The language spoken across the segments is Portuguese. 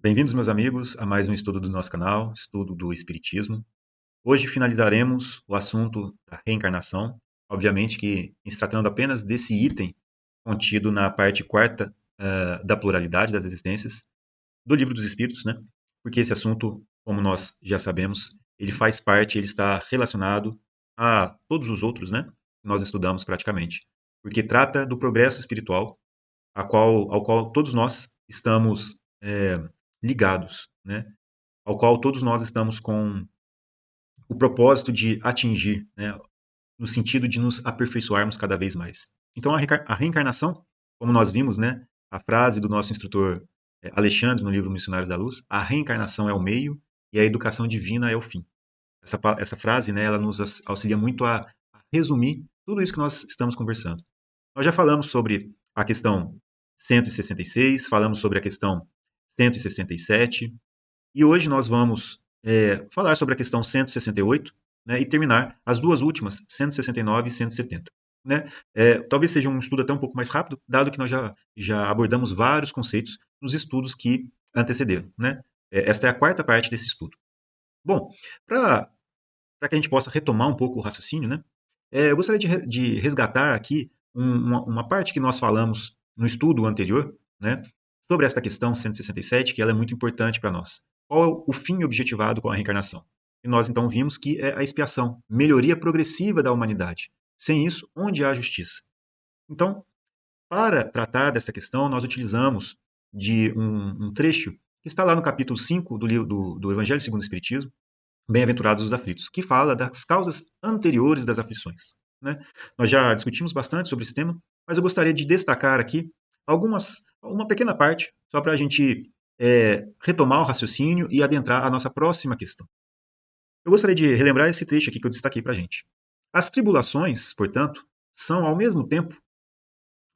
Bem-vindos, meus amigos, a mais um estudo do nosso canal, estudo do Espiritismo. Hoje finalizaremos o assunto da reencarnação, obviamente que em se tratando apenas desse item contido na parte quarta da pluralidade das existências do Livro dos Espíritos, né? Porque esse assunto, como nós já sabemos, ele faz parte, ele está relacionado a todos os outros, né? Que nós estudamos praticamente, porque trata do progresso espiritual ao qual todos nós estamos ligados, né? Ao qual todos nós estamos com o propósito de atingir, né? No sentido de nos aperfeiçoarmos cada vez mais. Então, a reencarnação, como nós vimos, né? A frase do nosso instrutor Alexandre no livro Missionários da Luz, a reencarnação é o meio e a educação divina é o fim. Essa frase, né? Ela nos auxilia muito a resumir tudo isso que nós estamos conversando. Nós já falamos sobre a questão 166, falamos sobre a questão 167, e hoje nós vamos falar sobre a questão 168, né, e terminar as duas últimas, 169 e 170. Né? Talvez seja um estudo até um pouco mais rápido, dado que nós já abordamos vários conceitos nos estudos que antecederam. Né? Esta é a quarta parte desse estudo. Bom, para que a gente possa retomar um pouco o raciocínio, né, eu gostaria de resgatar aqui uma parte que nós falamos no estudo anterior, né, sobre esta questão 167, que ela é muito importante para nós. Qual é o fim objetivado com a reencarnação? E nós então vimos que é a expiação, melhoria progressiva da humanidade. Sem isso, onde há justiça? Então, para tratar dessa questão, nós utilizamos de um trecho que está lá no capítulo 5 do Evangelho segundo o Espiritismo, Bem-aventurados os aflitos, que fala das causas anteriores das aflições. Né? Nós já discutimos bastante sobre esse tema, mas eu gostaria de destacar aqui uma pequena parte, só para a gente retomar o raciocínio e adentrar a nossa próxima questão. Eu gostaria de relembrar esse trecho aqui que eu destaquei para a gente. As tribulações, portanto, são ao mesmo tempo,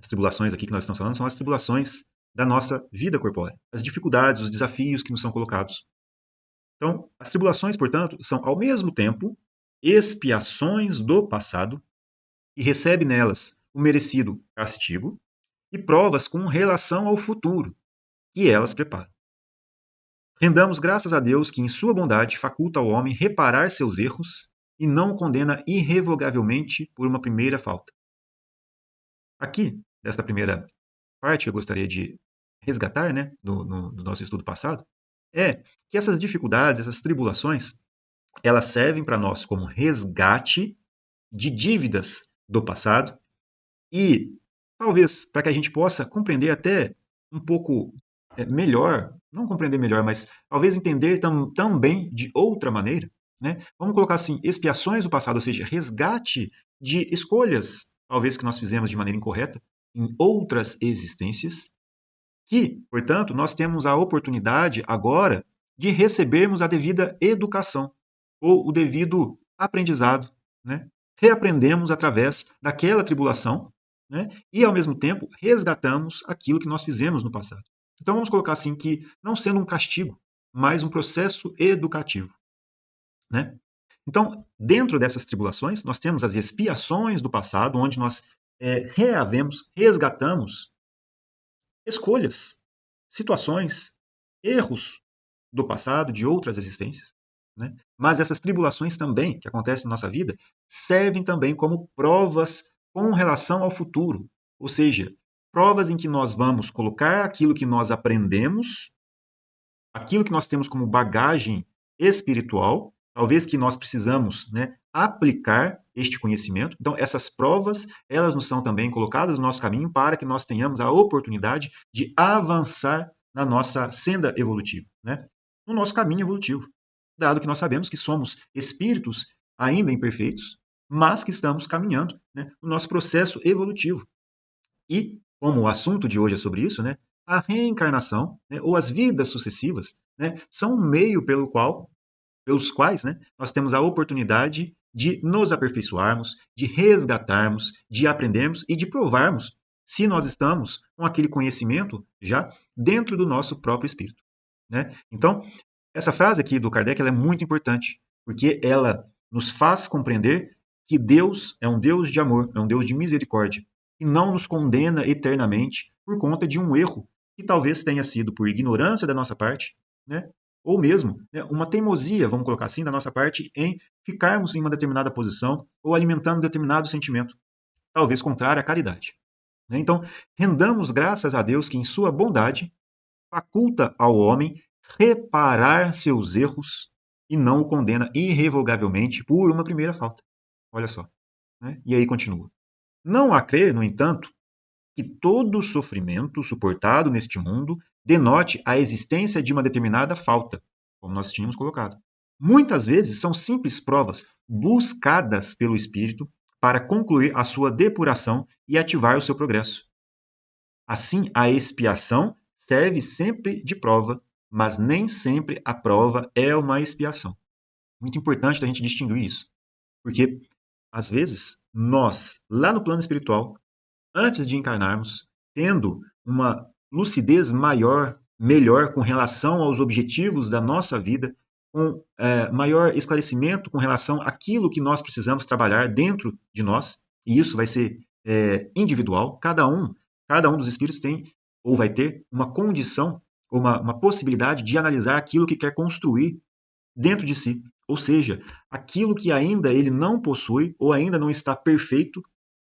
as tribulações aqui que nós estamos falando são as tribulações da nossa vida corpórea, as dificuldades, os desafios que nos são colocados. Então, as tribulações, portanto, são ao mesmo tempo expiações do passado e recebe nelas o merecido castigo e provas com relação ao futuro que elas preparam. Rendamos graças a Deus que, em sua bondade, faculta ao homem reparar seus erros e não o condena irrevogavelmente por uma primeira falta. Aqui, desta primeira parte que eu gostaria de resgatar, né, no nosso estudo passado, é que essas dificuldades, essas tribulações, elas servem para nós como resgate de dívidas do passado e talvez para que a gente possa compreender até um pouco melhor, não compreender melhor, mas talvez entender também de outra maneira, né? Vamos colocar assim, expiações do passado, ou seja, resgate de escolhas, talvez que nós fizemos de maneira incorreta em outras existências, que, portanto, nós temos a oportunidade agora de recebermos a devida educação ou o devido aprendizado, né? Reaprendemos através daquela tribulação, né? E, ao mesmo tempo, resgatamos aquilo que nós fizemos no passado. Então, vamos colocar assim que, não sendo um castigo, mas um processo educativo, né? Então, dentro dessas tribulações, nós temos as expiações do passado, onde nós resgatamos escolhas, situações, erros do passado, de outras existências. Né? Mas essas tribulações também, que acontecem na nossa vida, servem também como provas com relação ao futuro. Ou seja, provas em que nós vamos colocar aquilo que nós aprendemos, aquilo que nós temos como bagagem espiritual, talvez que nós precisamos, né, aplicar este conhecimento. Então, essas provas, elas nos são também colocadas no nosso caminho para que nós tenhamos a oportunidade de avançar na nossa senda evolutiva, né? No nosso caminho evolutivo, dado que nós sabemos que somos espíritos ainda imperfeitos, mas que estamos caminhando, né, no nosso processo evolutivo. E, como o assunto de hoje é sobre isso, né, a reencarnação, né, ou as vidas sucessivas, né, são um meio pelos quais, né, nós temos a oportunidade de nos aperfeiçoarmos, de resgatarmos, de aprendermos e de provarmos se nós estamos com aquele conhecimento já dentro do nosso próprio espírito. Né? Então, essa frase aqui do Kardec ela é muito importante, porque ela nos faz compreender que Deus é um Deus de amor, é um Deus de misericórdia, e não nos condena eternamente por conta de um erro que talvez tenha sido por ignorância da nossa parte, né? Ou mesmo, né, uma teimosia, vamos colocar assim, da nossa parte em ficarmos em uma determinada posição ou alimentando determinado sentimento, talvez contrário à caridade. Né? Então, rendamos graças a Deus que, em sua bondade, faculta ao homem reparar seus erros e não o condena irrevogavelmente por uma primeira falta. Olha só. Né? E aí continua. Não há crer, no entanto, que todo sofrimento suportado neste mundo denote a existência de uma determinada falta, como nós tínhamos colocado. Muitas vezes são simples provas buscadas pelo espírito para concluir a sua depuração e ativar o seu progresso. Assim, a expiação serve sempre de prova, mas nem sempre a prova é uma expiação. Muito importante a gente distinguir isso, porque às vezes nós, lá no plano espiritual, antes de encarnarmos, tendo uma lucidez maior, melhor com relação aos objetivos da nossa vida, com maior esclarecimento com relação àquilo que nós precisamos trabalhar dentro de nós, e isso vai ser individual, cada um dos espíritos tem ou vai ter uma condição, ou uma possibilidade de analisar aquilo que quer construir dentro de si. Ou seja, aquilo que ainda ele não possui ou ainda não está perfeito,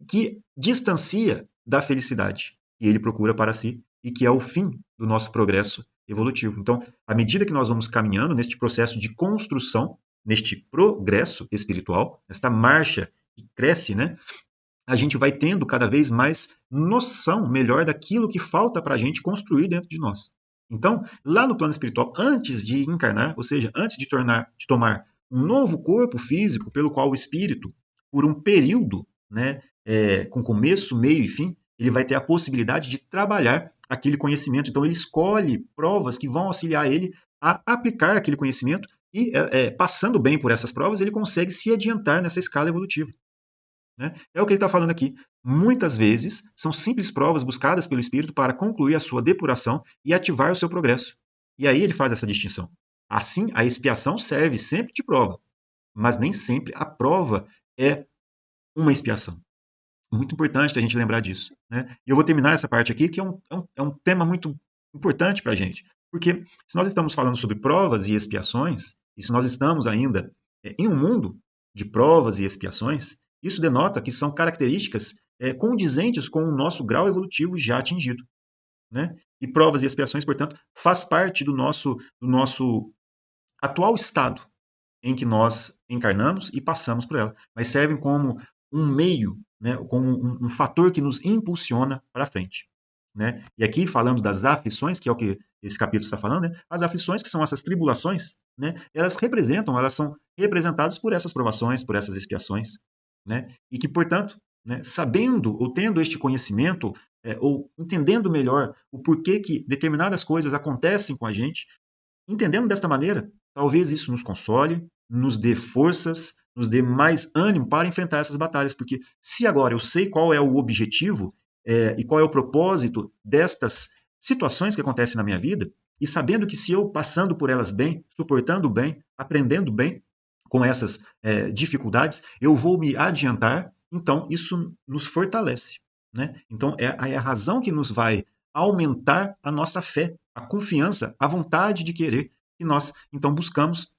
que distancia da felicidade que ele procura para si e que é o fim do nosso progresso evolutivo. Então, à medida que nós vamos caminhando neste processo de construção, neste progresso espiritual, esta marcha que cresce, né? A gente vai tendo cada vez mais noção melhor daquilo que falta para a gente construir dentro de nós. Então, lá no plano espiritual, antes de encarnar, ou seja, antes de tomar um novo corpo físico pelo qual o espírito, por um período, né, com começo, meio e fim, ele vai ter a possibilidade de trabalhar aquele conhecimento. Então, ele escolhe provas que vão auxiliar ele a aplicar aquele conhecimento e, passando bem por essas provas, ele consegue se adiantar nessa escala evolutiva. Né? É o que ele está falando aqui. Muitas vezes são simples provas buscadas pelo espírito para concluir a sua depuração e ativar o seu progresso. E aí ele faz essa distinção. Assim, a expiação serve sempre de prova, mas nem sempre a prova é uma expiação. Muito importante a gente lembrar disso. Né? E eu vou terminar essa parte aqui, que é um tema muito importante para a gente. Porque se nós estamos falando sobre provas e expiações, e se nós estamos ainda em um mundo de provas e expiações, isso denota que são características condizentes com o nosso grau evolutivo já atingido. Né? E provas e expiações, portanto, faz parte do nosso atual estado em que nós encarnamos e passamos por ela, mas servem como um meio, né, como um fator que nos impulsiona para frente. Né? E aqui, falando das aflições, que é o que esse capítulo está falando, né? As aflições, que são essas tribulações, né? Elas são representadas por essas provações, por essas expiações, né? E que, portanto, né, sabendo ou tendo este conhecimento, ou entendendo melhor o porquê que determinadas coisas acontecem com a gente, entendendo desta maneira, talvez isso nos console, nos dê forças, nos dê mais ânimo para enfrentar essas batalhas, porque se agora eu sei qual é o objetivo e qual é o propósito destas situações que acontecem na minha vida, e sabendo que se eu passando por elas bem, suportando bem, aprendendo bem com essas dificuldades, eu vou me adiantar, então isso nos fortalece. Né? Então é a razão que nos vai aumentar a nossa fé, a confiança, a vontade de querer, que nós então buscamos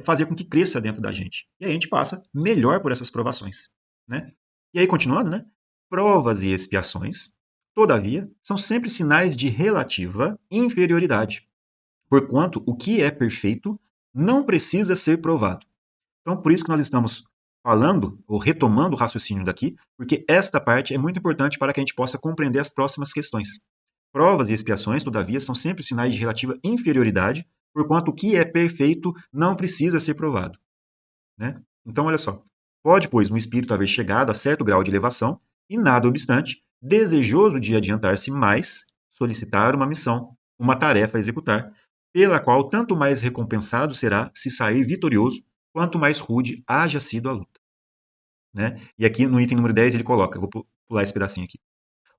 fazer com que cresça dentro da gente. E aí a gente passa melhor por essas provações. Né? E aí, continuando, né? Provas e expiações, todavia, são sempre sinais de relativa inferioridade, porquanto o que é perfeito não precisa ser provado. Então, por isso que nós estamos falando, ou retomando o raciocínio daqui, porque esta parte é muito importante para que a gente possa compreender as próximas questões. Provas e expiações, todavia, são sempre sinais de relativa inferioridade, porquanto o que é perfeito não precisa ser provado. Né? Então, olha só. Pode, pois, um espírito haver chegado a certo grau de elevação e, nada obstante, desejoso de adiantar-se mais, solicitar uma missão, uma tarefa a executar, pela qual tanto mais recompensado será se sair vitorioso, quanto mais rude haja sido a luta. Né? E aqui no item número 10 ele coloca, eu vou pular esse pedacinho aqui.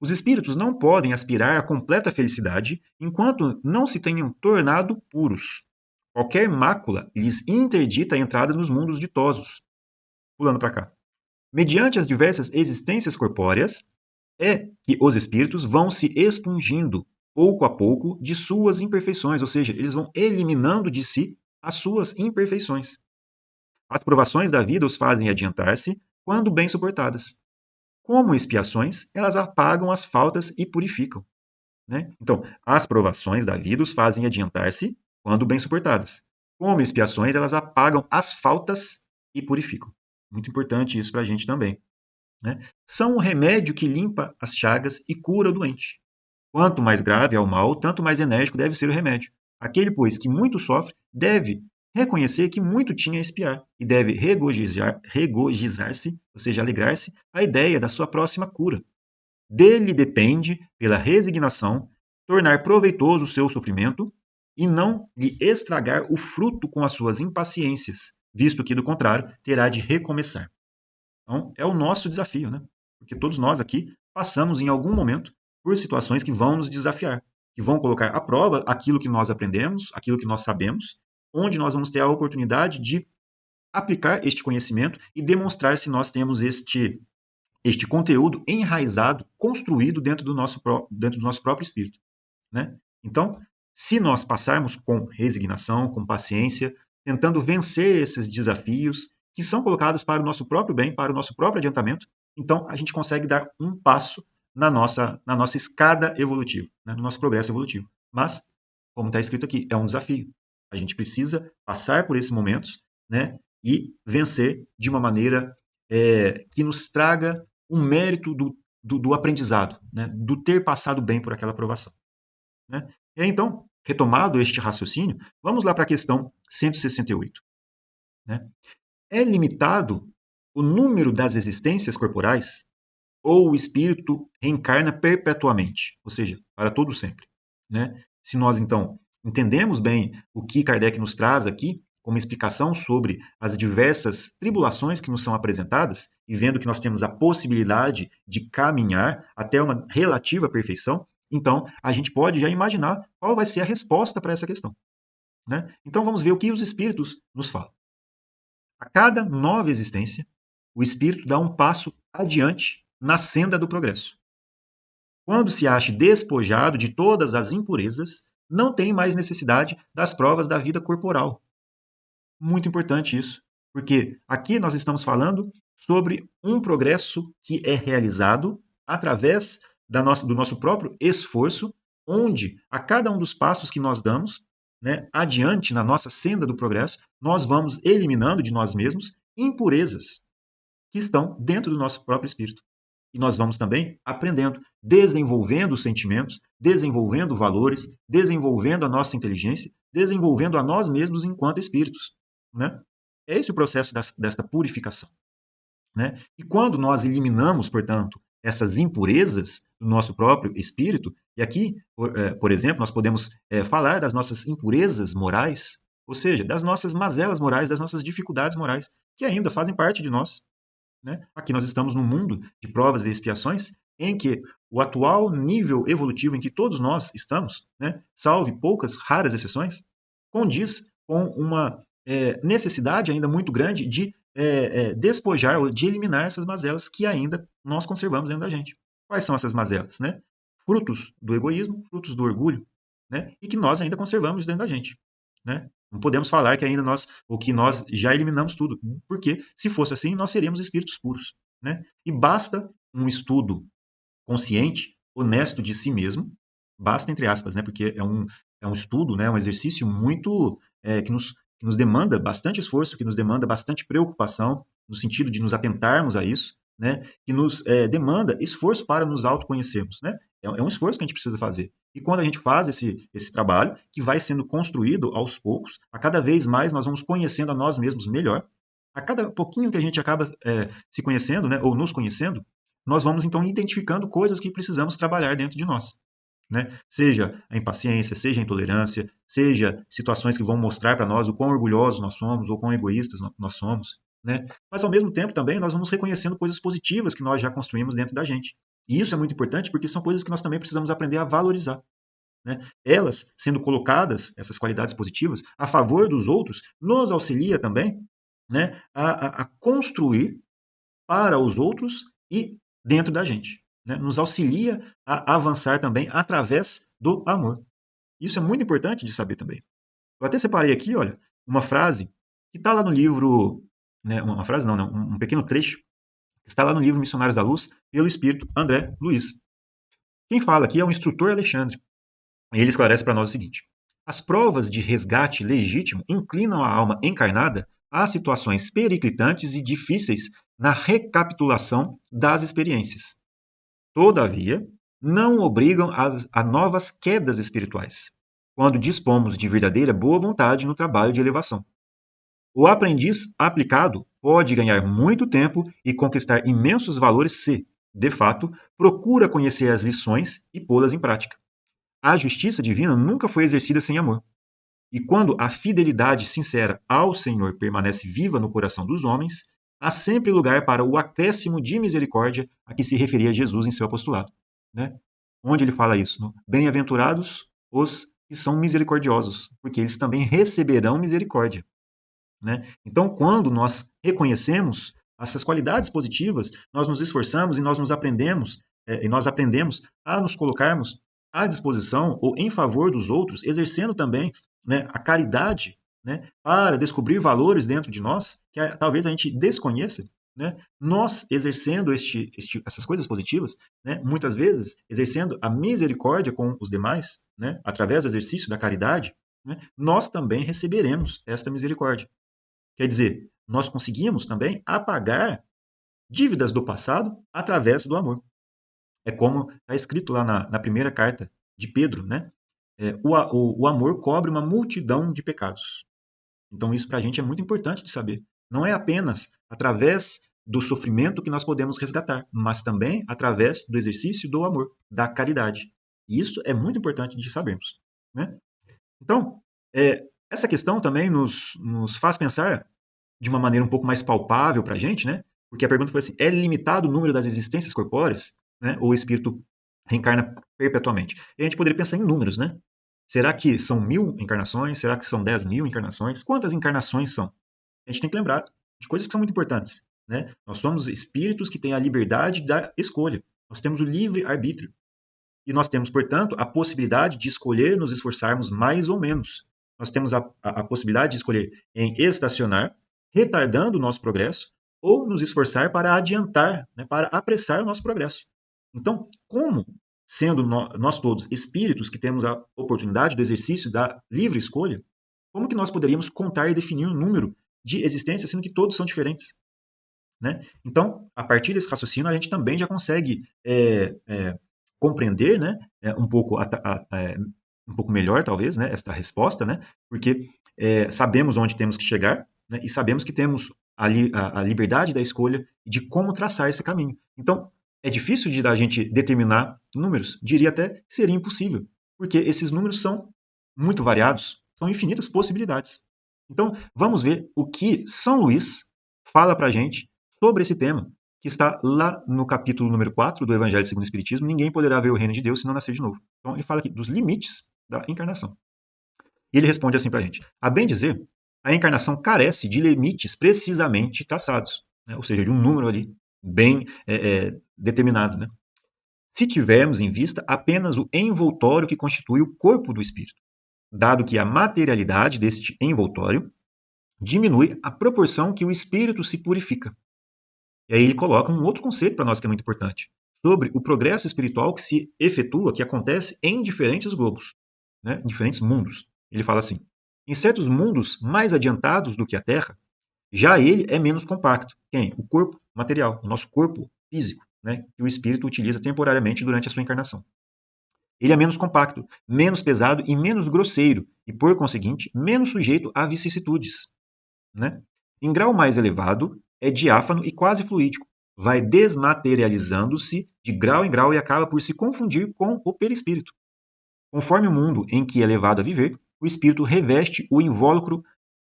Os espíritos não podem aspirar à completa felicidade enquanto não se tenham tornado puros. Qualquer mácula lhes interdita a entrada nos mundos ditosos. Pulando para cá. Mediante as diversas existências corpóreas, é que os espíritos vão se expungindo pouco a pouco, de suas imperfeições, ou seja, eles vão eliminando de si as suas imperfeições. As provações da vida os fazem adiantar-se quando bem suportadas. Como expiações, elas apagam as faltas e purificam. Né? Então, as provações da vida os fazem adiantar-se quando bem suportadas. Como expiações, elas apagam as faltas e purificam. Muito importante isso para a gente também. Né? São o remédio que limpa as chagas e cura o doente. Quanto mais grave é o mal, tanto mais enérgico deve ser o remédio. Aquele, pois, que muito sofre, deve reconhecer que muito tinha a expiar e deve regozijar-se, ou seja, alegrar-se, à ideia da sua próxima cura. Dele depende, pela resignação, tornar proveitoso o seu sofrimento e não lhe estragar o fruto com as suas impaciências, visto que, do contrário, terá de recomeçar. Então, é o nosso desafio, né? Porque todos nós aqui passamos em algum momento por situações que vão nos desafiar, que vão colocar à prova aquilo que nós aprendemos, aquilo que nós sabemos, onde nós vamos ter a oportunidade de aplicar este conhecimento e demonstrar se nós temos este conteúdo enraizado, construído dentro do nosso próprio espírito. Né? Então, se nós passarmos com resignação, com paciência, tentando vencer esses desafios que são colocados para o nosso próprio bem, para o nosso próprio adiantamento, então a gente consegue dar um passo na nossa escada evolutiva, né? No nosso progresso evolutivo. Mas, como está escrito aqui, é um desafio. A gente precisa passar por esses momentos, né? E vencer de uma maneira que nos traga o mérito do aprendizado, né? Do ter passado bem por aquela provação. Né? E aí, então, retomado este raciocínio, vamos lá para a questão 168. Né? É limitado o número das existências corporais ou o espírito reencarna perpetuamente, ou seja, para todo sempre? Né? Se nós, então, entendemos bem o que Kardec nos traz aqui, como explicação sobre as diversas tribulações que nos são apresentadas, e vendo que nós temos a possibilidade de caminhar até uma relativa perfeição, então a gente pode já imaginar qual vai ser a resposta para essa questão. Né? Então vamos ver o que os espíritos nos falam. A cada nova existência, o espírito dá um passo adiante na senda do progresso. Quando se ache despojado de todas as impurezas, não tem mais necessidade das provas da vida corporal. Muito importante isso, porque aqui nós estamos falando sobre um progresso que é realizado através do nosso próprio esforço, onde a cada um dos passos que nós damos, né, adiante na nossa senda do progresso, nós vamos eliminando de nós mesmos impurezas que estão dentro do nosso próprio espírito. E nós vamos também aprendendo, desenvolvendo os sentimentos, desenvolvendo valores, desenvolvendo a nossa inteligência, desenvolvendo a nós mesmos enquanto espíritos. Né? É esse o processo desta purificação. Né? E quando nós eliminamos, portanto, essas impurezas do nosso próprio espírito, e aqui, por exemplo, nós podemos falar das nossas impurezas morais, ou seja, das nossas mazelas morais, das nossas dificuldades morais, que ainda fazem parte de nós. Né? Aqui nós estamos num mundo de provas e expiações em que o atual nível evolutivo em que todos nós estamos, né, salve poucas raras exceções, condiz com uma necessidade ainda muito grande de despojar ou de eliminar essas mazelas que ainda nós conservamos dentro da gente. Quais são essas mazelas? Né? Frutos do egoísmo, frutos do orgulho, né? E que nós ainda conservamos dentro da gente. Né? Não podemos falar que ainda nós já eliminamos tudo, porque se fosse assim, nós seríamos espíritos puros. Né? E basta um estudo consciente, honesto de si mesmo, basta entre aspas, né? Porque é um estudo, né? Um exercício muito que nos demanda bastante esforço, que nos demanda bastante preocupação, no sentido de nos atentarmos a isso, né? Que nos demanda esforço para nos autoconhecermos. Né? É um esforço que a gente precisa fazer. E quando a gente faz esse trabalho, que vai sendo construído aos poucos, a cada vez mais nós vamos conhecendo a nós mesmos melhor. A cada pouquinho que a gente acaba se conhecendo, né, ou nos conhecendo, nós vamos então identificando coisas que precisamos trabalhar dentro de nós. Né? Seja a impaciência, seja a intolerância, seja situações que vão mostrar para nós o quão orgulhosos nós somos ou quão egoístas nós somos. Né? Mas ao mesmo tempo também nós vamos reconhecendo coisas positivas que nós já construímos dentro da gente. E isso é muito importante porque são coisas que nós também precisamos aprender a valorizar. Né? Elas, sendo colocadas, essas qualidades positivas, a favor dos outros, nos auxilia também, né, a construir para os outros e dentro da gente. né? Nos auxilia a avançar também através do amor. Isso é muito importante de saber também. Eu até separei aqui, olha, uma frase que está lá no livro, né, uma frase não, um pequeno trecho, que está lá no livro Missionários da Luz, pelo espírito André Luiz. Quem fala aqui é o instrutor Alexandre. E ele esclarece para nós o seguinte: as provas de resgate legítimo inclinam a alma encarnada a situações periclitantes e difíceis na recapitulação das experiências. Todavia, não obrigam a novas quedas espirituais, quando dispomos de verdadeira boa vontade no trabalho de elevação. O aprendiz aplicado pode ganhar muito tempo e conquistar imensos valores se, de fato, procura conhecer as lições e pô-las em prática. A justiça divina nunca foi exercida sem amor. E quando a fidelidade sincera ao Senhor permanece viva no coração dos homens, há sempre lugar para o acréscimo de misericórdia a que se referia Jesus em seu apostolado. Né? Onde ele fala isso? Bem-aventurados os que são misericordiosos, porque eles também receberão misericórdia. Né? Então, quando nós reconhecemos essas qualidades positivas, nós nos esforçamos e nós nos aprendemos, e nós aprendemos a nos colocarmos à disposição ou em favor dos outros, exercendo também, né, a caridade, né, para descobrir valores dentro de nós que talvez a gente desconheça. Né? Nós exercendo essas coisas positivas, né, muitas vezes exercendo a misericórdia com os demais, né, através do exercício da caridade, né, nós também receberemos esta misericórdia. Quer dizer, nós conseguimos também apagar dívidas do passado através do amor. É como está escrito lá na primeira carta de Pedro, né? O amor cobre uma multidão de pecados. Então, isso para a gente é muito importante de saber. Não é apenas através do sofrimento que nós podemos resgatar, mas também através do exercício do amor, da caridade. E isso é muito importante de sabermos. Né? Então, essa questão também nos faz pensar de uma maneira um pouco mais palpável para a gente, né? Porque a pergunta foi assim: é limitado o número das existências corpóreas, né? Ou o espírito reencarna perpetuamente? E a gente poderia pensar em números, né? Será que são 1000 encarnações? Será que são 10.000 encarnações? Quantas encarnações são? A gente tem que lembrar de coisas que são muito importantes, né? Nós somos espíritos que têm a liberdade da escolha. Nós temos o livre arbítrio. E nós temos, portanto, a possibilidade de escolher nos esforçarmos mais ou menos. Nós temos a possibilidade de escolher em estacionar, retardando o nosso progresso, ou nos esforçar para adiantar, né, para apressar o nosso progresso. Então, como, sendo nós todos espíritos que temos a oportunidade do exercício da livre escolha, como que nós poderíamos contar e definir um número de existências, sendo que todos são diferentes? Né? Então, a partir desse raciocínio, a gente também já consegue compreender, né, um pouco melhor, talvez, né, esta resposta, né, porque sabemos onde temos que chegar, né, e sabemos que temos a liberdade da escolha de como traçar esse caminho. Então, é difícil de a gente determinar números, diria até que seria impossível, porque esses números são muito variados, são infinitas possibilidades. Então, vamos ver o que São Luís fala para a gente sobre esse tema, que está lá no capítulo número 4 do Evangelho segundo o Espiritismo: ninguém poderá ver o reino de Deus se não nascer de novo. Então, ele fala aqui dos limites da encarnação. E ele responde assim para a gente: a bem dizer, a encarnação carece de limites precisamente traçados, né? Ou seja, de um número ali bem determinado. Né? Se tivermos em vista apenas o envoltório que constitui o corpo do espírito, dado que a materialidade deste envoltório diminui à proporção que o espírito se purifica. E aí ele coloca um outro conceito para nós que é muito importante, sobre o progresso espiritual que se efetua, que acontece em diferentes globos, né, em diferentes mundos. Ele fala assim: em certos mundos mais adiantados do que a Terra, já ele é menos compacto. Quem? O corpo material, o nosso corpo físico, né, que o espírito utiliza temporariamente durante a sua encarnação. Ele é menos compacto, menos pesado e menos grosseiro, e por conseguinte, menos sujeito a vicissitudes. Né? Em grau mais elevado, é diáfano e quase fluídico. Vai desmaterializando-se de grau em grau e acaba por se confundir com o perispírito. Conforme o mundo em que é levado a viver, o espírito reveste o invólucro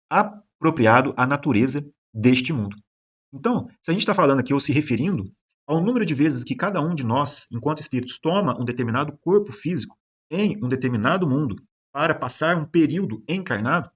apropriado à natureza deste mundo. Então, se a gente está falando aqui ou se referindo ao número de vezes que cada um de nós, enquanto espíritos, toma um determinado corpo físico em um determinado mundo para passar um período encarnado,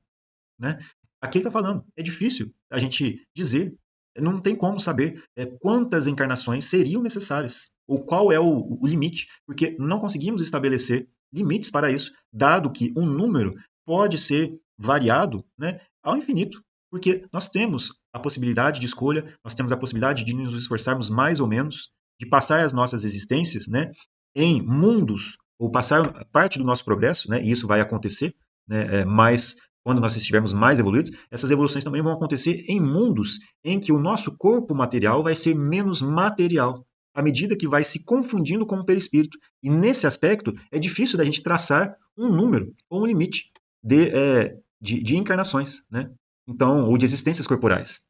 né? Aqui ele está falando, é difícil a gente dizer não tem como saber quantas encarnações seriam necessárias, ou qual é o limite, porque não conseguimos estabelecer limites para isso, dado que um número pode ser variado, né, ao infinito, porque nós temos a possibilidade de escolha, nós temos a possibilidade de nos esforçarmos mais ou menos, de passar as nossas existências, né, em mundos, ou passar parte do nosso progresso, né, e isso vai acontecer, né, mas quando nós estivermos mais evoluídos, essas evoluções também vão acontecer em mundos em que o nosso corpo material vai ser menos material, à medida que vai se confundindo com o perispírito. E nesse aspecto, é difícil da gente traçar um número ou um limite de encarnações, né? Então, ou de existências corporais.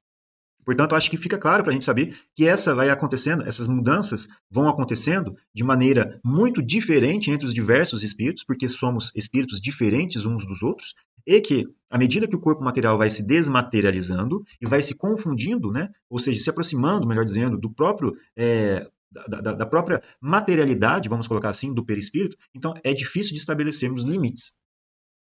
Portanto, acho que fica claro para a gente saber que essa vai acontecendo, essas mudanças vão acontecendo de maneira muito diferente entre os diversos espíritos, porque somos espíritos diferentes uns dos outros, e que, à medida que o corpo material vai se desmaterializando e vai se confundindo, né, ou seja, se aproximando, melhor dizendo, do próprio da própria materialidade, vamos colocar assim, do perispírito, então é difícil de estabelecermos limites.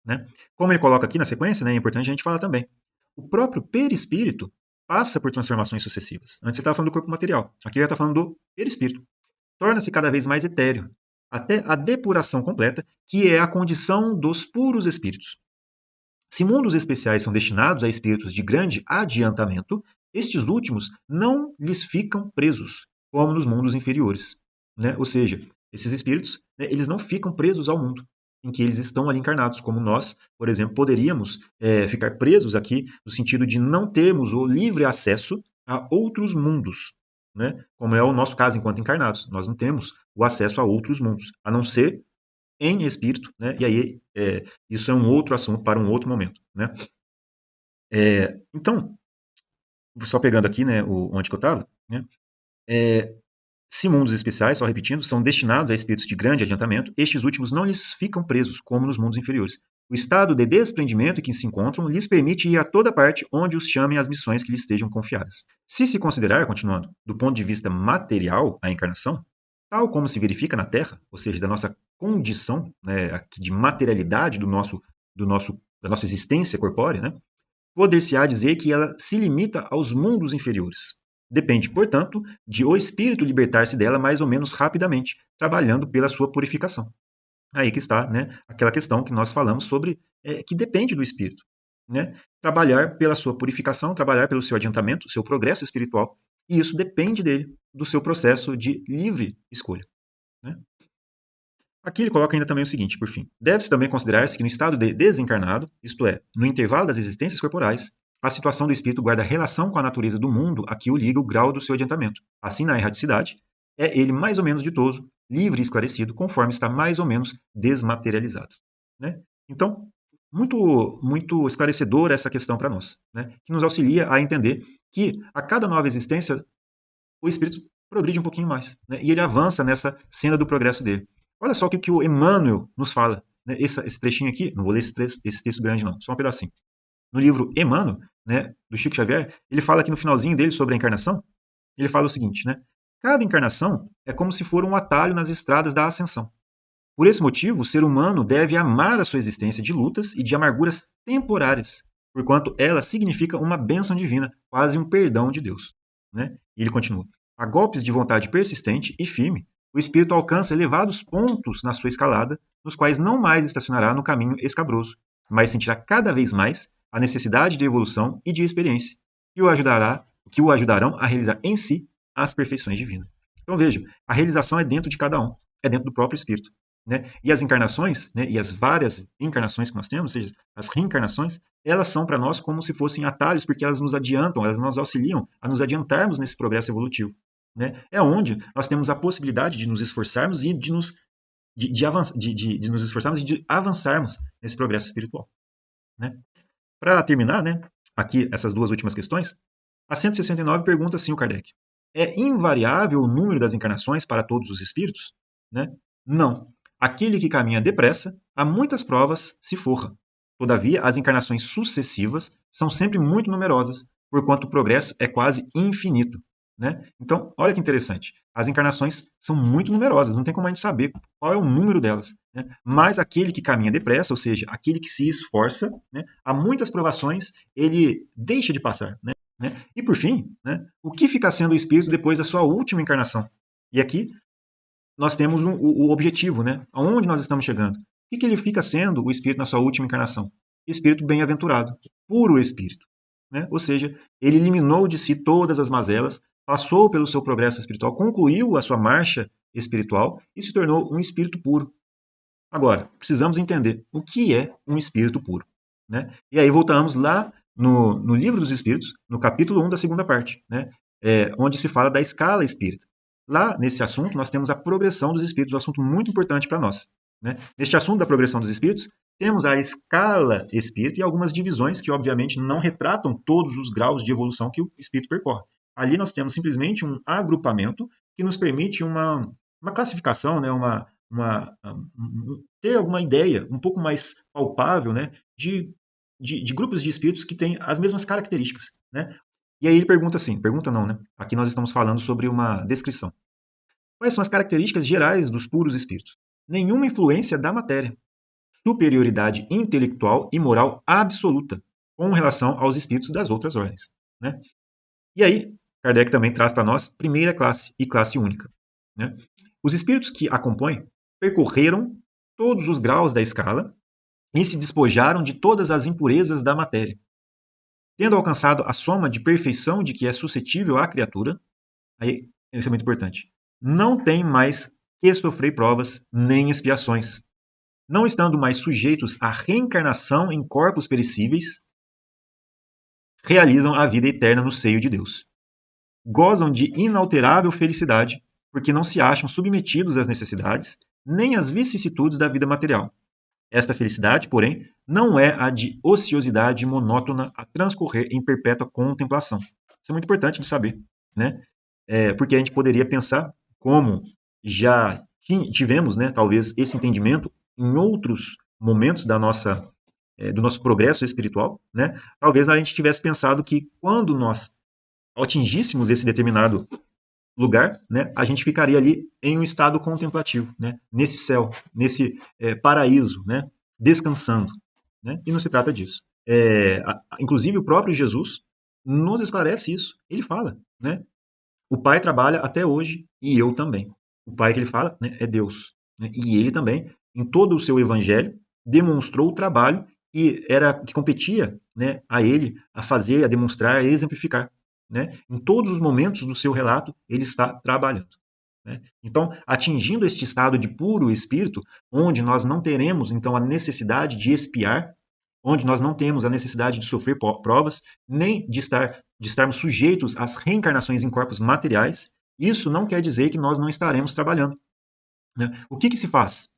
Né? Como ele coloca aqui na sequência, né, é importante a gente falar também. O próprio perispírito passa por transformações sucessivas. Antes ele estava falando do corpo material, aqui ele está falando do perispírito. Torna-se cada vez mais etéreo, até a depuração completa, que é a condição dos puros espíritos. Se mundos especiais são destinados a espíritos de grande adiantamento, estes últimos não lhes ficam presos, como nos mundos inferiores. Né? Ou seja, esses espíritos, né, eles não ficam presos ao mundo em que eles estão ali encarnados, como nós, por exemplo, poderíamos ficar presos aqui no sentido de não termos o livre acesso a outros mundos, né? Como é o nosso caso enquanto encarnados. Nós não temos o acesso a outros mundos, a não ser em espírito, né? E aí isso é um outro assunto para um outro momento, né? Então, só pegando aqui, né, onde que eu estava, né? Se mundos especiais, só repetindo, são destinados a espíritos de grande adiantamento, estes últimos não lhes ficam presos, como nos mundos inferiores. O estado de desprendimento em que se encontram lhes permite ir a toda parte onde os chamem as missões que lhes estejam confiadas. Se se considerar, continuando, do ponto de vista material, a encarnação, tal como se verifica na Terra, ou seja, da nossa condição, né, de materialidade da nossa existência corpórea, né, poder-se-á dizer que ela se limita aos mundos inferiores. Depende, portanto, de o espírito libertar-se dela mais ou menos rapidamente, trabalhando pela sua purificação. Aí que está, né, aquela questão que nós falamos sobre, que depende do espírito. Né? Trabalhar pela sua purificação, trabalhar pelo seu adiantamento, seu progresso espiritual, e isso depende dele, do seu processo de livre escolha. Né? Aqui ele coloca ainda também o seguinte, por fim. Deve-se também considerar-se que no estado de desencarnado, isto é, no intervalo das existências corporais, a situação do espírito guarda relação com a natureza do mundo a que o liga o grau do seu adiantamento. Assim, na erraticidade, é ele mais ou menos ditoso, livre e esclarecido, conforme está mais ou menos desmaterializado. Né? Então, muito esclarecedora essa questão para nós, né? Que nos auxilia a entender que a cada nova existência o espírito progride um pouquinho mais, né? E ele avança nessa cena do progresso dele. Olha só o que o Emmanuel nos fala, né? Esse trechinho aqui, não vou ler esse texto grande não, só um pedacinho. No livro Emmanuel, né, do Chico Xavier, ele fala aqui no finalzinho dele sobre a encarnação, ele fala o seguinte, né? Cada encarnação é como se for um atalho nas estradas da ascensão. Por esse motivo, o ser humano deve amar a sua existência de lutas e de amarguras temporárias, porquanto ela significa uma bênção divina, quase um perdão de Deus. Né? E ele continua. A golpes de vontade persistente e firme, o espírito alcança elevados pontos na sua escalada, nos quais não mais estacionará no caminho escabroso, mas sentirá cada vez mais a necessidade de evolução e de experiência, que o ajudarão a realizar em si as perfeições divinas. Então vejam, a realização é dentro de cada um, é dentro do próprio espírito. Né? E as encarnações, né, e as várias encarnações que nós temos, ou seja, as reencarnações, elas são para nós como se fossem atalhos, porque elas nos adiantam, elas nos auxiliam a nos adiantarmos nesse progresso evolutivo. Né? É onde nós temos a possibilidade de nos esforçarmos e de nos esforçarmos e de avançarmos nesse progresso espiritual. Né? Para terminar, né, aqui essas duas últimas questões, a 169 pergunta assim o Kardec: é invariável o número das encarnações para todos os espíritos? Né? Não. Aquele que caminha depressa, a muitas provas se forra. Todavia, as encarnações sucessivas são sempre muito numerosas, porquanto o progresso é quase infinito. Né? Então, olha que interessante. As encarnações são muito numerosas, não tem como a gente saber qual é o número delas. Né? Mas aquele que caminha depressa, ou seja, aquele que se esforça, né, há muitas provações, ele deixa de passar. Né? né? E por fim, né, o que fica sendo o espírito depois da sua última encarnação? E aqui nós temos o objetivo, né? Aonde nós estamos chegando? O que ele fica sendo o espírito na sua última encarnação? Espírito bem-aventurado, puro espírito, né? Ou seja, ele eliminou de si todas as mazelas, passou pelo seu progresso espiritual, concluiu a sua marcha espiritual e se tornou um espírito puro. Agora, precisamos entender o que é um espírito puro, né? E aí voltamos lá no Livro dos Espíritos, no capítulo 1 da segunda parte, né? Onde se fala da escala espírita. Lá, nesse assunto, nós temos a progressão dos espíritos, um assunto muito importante para nós, né? Neste assunto da progressão dos espíritos, temos a escala espírita e algumas divisões que, obviamente, não retratam todos os graus de evolução que o espírito percorre. Ali nós temos simplesmente um agrupamento que nos permite uma classificação, né? Ter alguma ideia um pouco mais palpável, né? De grupos de espíritos que têm as mesmas características, né? E aí ele pergunta assim, pergunta não, né? Aqui nós estamos falando sobre uma descrição. Quais são as características gerais dos puros espíritos? Nenhuma influência da matéria. Superioridade intelectual e moral absoluta com relação aos espíritos das outras ordens, né? E aí, Kardec também traz para nós primeira classe e classe única, né? Os espíritos que a compõem percorreram todos os graus da escala e se despojaram de todas as impurezas da matéria. Tendo alcançado a soma de perfeição de que é suscetível a criatura, aí, isso é muito importante, não tem mais que sofrer provas nem expiações, não estando mais sujeitos à reencarnação em corpos perecíveis, realizam a vida eterna no seio de Deus. Gozam de inalterável felicidade, porque não se acham submetidos às necessidades nem às vicissitudes da vida material. Esta felicidade, porém, não é a de ociosidade monótona a transcorrer em perpétua contemplação. Isso é muito importante de saber, né? Porque a gente poderia pensar como já tivemos, né, talvez esse entendimento em outros momentos do nosso progresso espiritual, né? Talvez a gente tivesse pensado que quando nós atingíssemos esse determinado lugar, né, a gente ficaria ali em um estado contemplativo, né, nesse céu, nesse paraíso, né, descansando, né, e não se trata disso. Inclusive o próprio Jesus nos esclarece isso. Ele fala, né, o Pai trabalha até hoje e eu também. O Pai que ele fala, né, é Deus, né, e ele também, em todo o seu evangelho, demonstrou o trabalho que competia, né, a ele a fazer, a demonstrar, a exemplificar. Né? Em todos os momentos do seu relato, ele está trabalhando. Né? Então, atingindo este estado de puro espírito, onde nós não teremos, então, a necessidade de expiar, onde nós não temos a necessidade de sofrer provas, nem de estarmos sujeitos às reencarnações em corpos materiais, isso não quer dizer que nós não estaremos trabalhando. Né? O que se faz?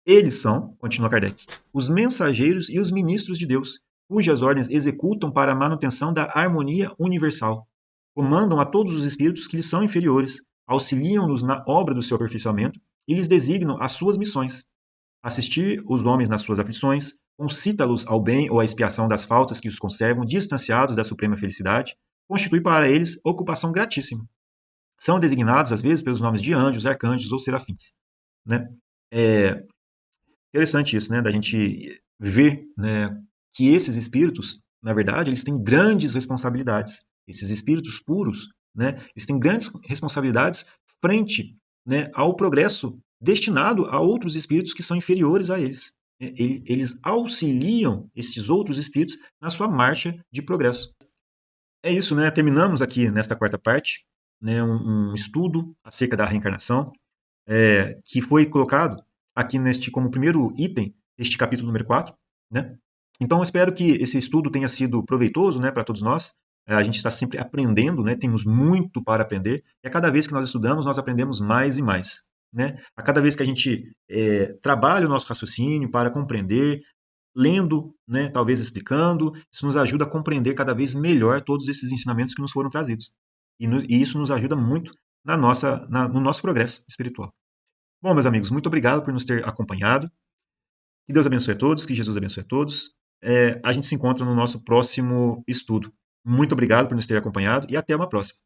Eles são, continua Kardec, os mensageiros e os ministros de Deus, cujas ordens executam para a manutenção da harmonia universal. Comandam a todos os espíritos que lhes são inferiores, auxiliam-nos na obra do seu aperfeiçoamento e lhes designam as suas missões. Assistir os homens nas suas aflições, concita-los ao bem ou à expiação das faltas que os conservam distanciados da suprema felicidade, constitui para eles ocupação gratíssima. São designados, às vezes, pelos nomes de anjos, arcanjos ou serafins. Né? Interessante isso, né, da gente ver, né, que esses espíritos, na verdade, eles têm grandes responsabilidades. Esses espíritos puros, né, eles têm grandes responsabilidades frente, né, ao progresso destinado a outros espíritos que são inferiores a eles. Eles auxiliam esses outros espíritos na sua marcha de progresso. É isso, né? Terminamos aqui nesta quarta parte, né, um estudo acerca da reencarnação, que foi colocado aqui como primeiro item deste capítulo número 4, né? Então, eu espero que esse estudo tenha sido proveitoso, né, para todos nós. A gente está sempre aprendendo, né? Temos muito para aprender, e a cada vez que nós estudamos, nós aprendemos mais e mais. Né? A cada vez que a gente trabalha o nosso raciocínio para compreender, lendo, né, talvez explicando, isso nos ajuda a compreender cada vez melhor todos esses ensinamentos que nos foram trazidos. E isso nos ajuda muito no nosso progresso espiritual. Bom, meus amigos, muito obrigado por nos ter acompanhado. Que Deus abençoe a todos, que Jesus abençoe a todos. A gente se encontra no nosso próximo estudo. Muito obrigado por nos ter acompanhado e até uma próxima.